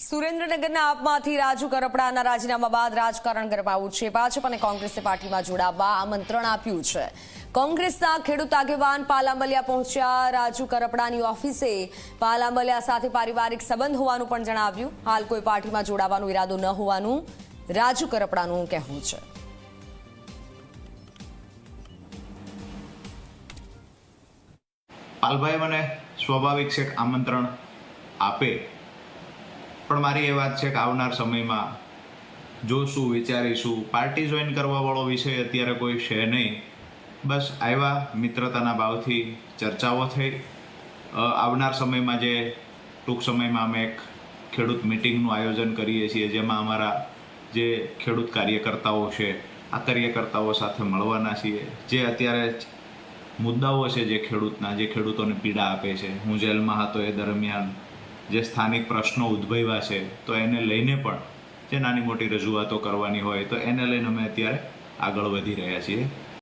સુરેન્દ્રનગરના આપમાંથી રાજુ કરપડાના રાજીનામા બાદ રાજકારણ ગરમાવું છે। ભાજપ અને કોંગ્રેસે પાર્ટીમાં જોડાવા આમંત્રણ આપ્યું છે। કોંગ્રેસના ખેડૂત આગેવાન પાલાંબલિયા પહોંચ્યા। રાજુ કરપડાની ઓફિસે પાલાંબલિયા સાથે પારિવારિક સંબંધ હોવાનું પણ જણાવ્યું। હાલ કોઈ પાર્ટીમાં જોડાવાનો ઈરાદો ન હોવાનું રાજુ કરપડાનું કહેવું છે। પાલભાઈ મને સ્વાભાવિક છે કે આમંત્રણ આપે, પણ મારી એ વાત છે કે આવનાર સમયમાં જોશું, વિચારીશું। પાર્ટી જોઈન કરવા વાળો વિષય અત્યારે કોઈ છે નહીં। બસ આવ્યા, મિત્રતાના ભાવથી ચર્ચાઓ થઈ। આવનાર સમયમાં જે ટૂંક સમયમાં અમે એક ખેડૂત મિટિંગનું આયોજન કરીએ છીએ, જેમાં અમારા જે ખેડૂત કાર્યકર્તાઓ છે આ કાર્યકર્તાઓ સાથે મળવાના છીએ। જે અત્યારે મુદ્દાઓ છે જે ખેડૂતના, જે ખેડૂતોને પીડા આપે છે, હું જેલમાં હતો એ દરમિયાન જે સ્થાનિક પ્રશ્નો ઉદ્ભવ્યા છે તો એને લઈને પણ જે નાની મોટી રજૂઆતો કરવાની હોય તો એને લઈને અમે અત્યારે આગળ વધી રહ્યા છીએ।